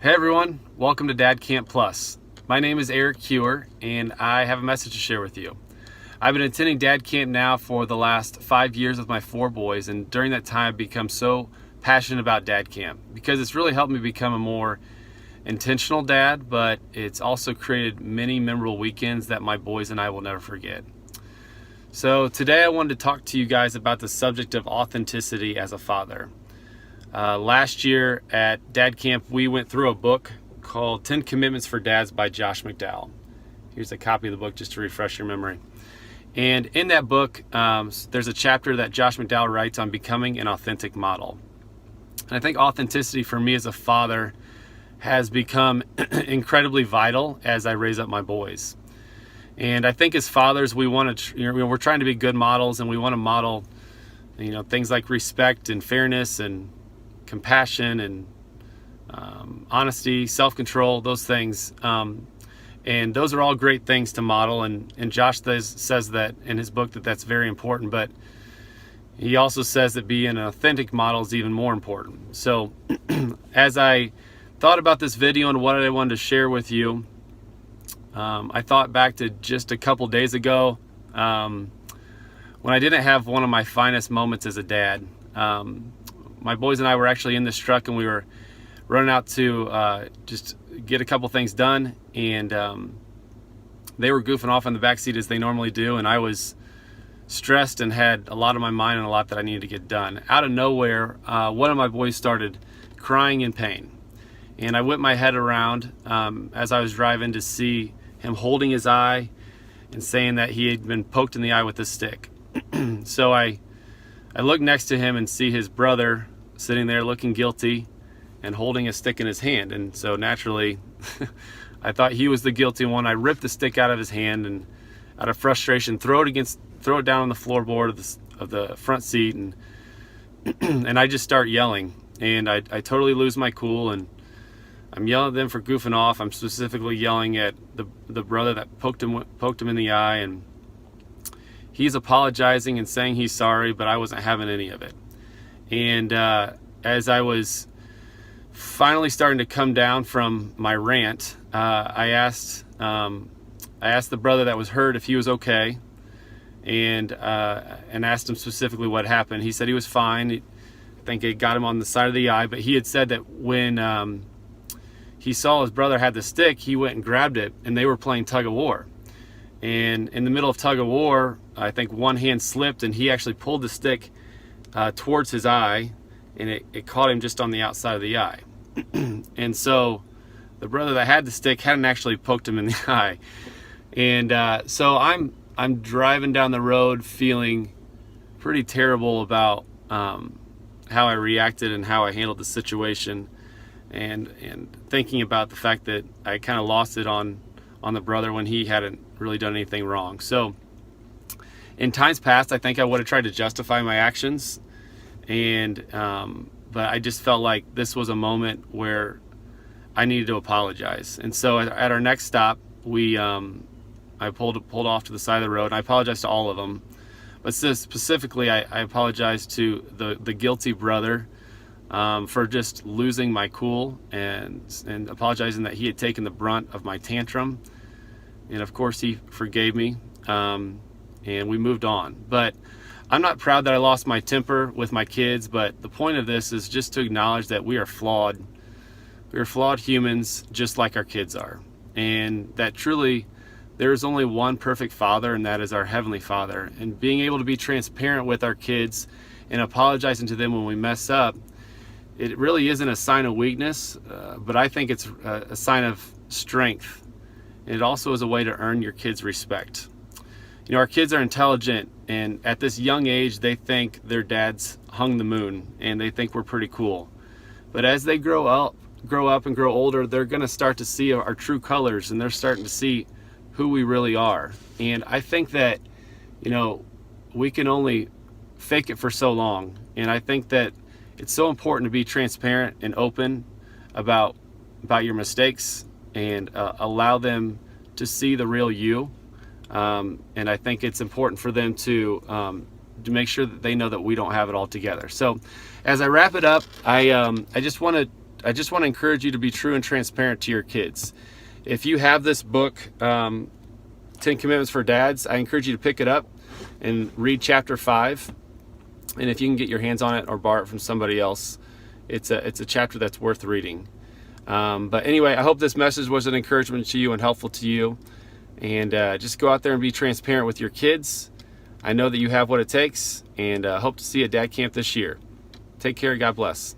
Hey everyone, welcome to DADCAMP Plus. My name is Eric Hewer and I have a message to share with you. I've been attending DADCAMP now for the last 5 years with my 4 boys, and during that time I've become so passionate about DADCAMP because it's really helped me become a more intentional dad, but it's also created many memorable weekends that my boys and I will never forget. So today I wanted to talk to you guys about the subject of authenticity as a father. Last year at DADCAMP, we went through a book called 10 Commitments for Dads by Josh McDowell. Here's a copy of the book just to refresh your memory. And in that book, there's a chapter that Josh McDowell writes on becoming an authentic model. And I think authenticity for me as a father has become incredibly vital as I raise up my boys. And I think as fathers, we want to, we're trying to be good models, and we want to model, things like respect and fairness and compassion and honesty, self-control, those things. And those are all great things to model. And Josh says that in his book that's very important, but he also says that being an authentic model is even more important. So as I thought about this video and what I wanted to share with you, I thought back to just a couple days ago when I didn't have one of my finest moments as a dad. My boys and I were actually in this truck, and we were running out to just get a couple things done, and they were goofing off in the back seat as they normally do, and I was stressed and had a lot on my mind and a lot that I needed to get done. Out of nowhere, one of my boys started crying in pain, and I whipped my head around as I was driving to see him holding his eye and saying that he had been poked in the eye with a stick. So I look next to him and see his brother sitting there looking guilty and holding a stick in his hand. And so naturally, I thought he was the guilty one. I ripped the stick out of his hand and out of frustration, throw it down on the floorboard of the front seat. And I just start yelling, and I totally lose my cool, and I'm yelling at them for goofing off. I'm specifically yelling at the brother that poked him in the eye, and he's apologizing and saying he's sorry, but I wasn't having any of it. And as I was finally starting to come down from my rant, I asked the brother that was hurt if he was okay, and asked him specifically what happened. He said he was fine. I think it got him on the side of the eye, but he had said that when he saw his brother had the stick, he went and grabbed it, and they were playing tug of war. And in the middle of tug of war, I think one hand slipped, and he actually pulled the stick towards his eye, and it caught him just on the outside of the eye. And so the brother that had the stick hadn't actually poked him in the eye. And so I'm driving down the road feeling pretty terrible about how I reacted and how I handled the situation, and thinking about the fact that I kind of lost it on the brother when he hadn't really done anything wrong. So in times past, I think I would have tried to justify my actions, and but I just felt like this was a moment where I needed to apologize. And so at our next stop, I pulled off to the side of the road, and I apologized to all of them, but specifically I apologized to the guilty brother for just losing my cool and apologizing that he had taken the brunt of my tantrum. And of course he forgave me, and we moved on. But I'm not proud that I lost my temper with my kids, but the point of this is just to acknowledge that we are flawed. We are flawed humans just like our kids are. And that truly there is only one perfect father, and that is our Heavenly Father. And being able to be transparent with our kids and apologizing to them when we mess up, it really isn't a sign of weakness, but I think it's a sign of strength. And it also is a way to earn your kids' respect. Our kids are intelligent, and at this young age, they think their dads hung the moon, and they think we're pretty cool. But as they grow up and grow older, they're going to start to see our true colors, and they're starting to see who we really are. And I think that, we can only fake it for so long. And I think that it's so important to be transparent and open about your mistakes and allow them to see the real you. And I think it's important for them to make sure that they know that we don't have it all together. So as I wrap it up, I just want to I just want to encourage you to be true and transparent to your kids. If you have this book, 10 Commandments for Dads, I encourage you to pick it up and read chapter 5. And if you can get your hands on it or borrow it from somebody else, it's a chapter that's worth reading. But anyway, I hope this message was an encouragement to you and helpful to you. And just go out there and be transparent with your kids. I know that you have what it takes, and hope to see you at Dad Camp this year. Take care. God bless.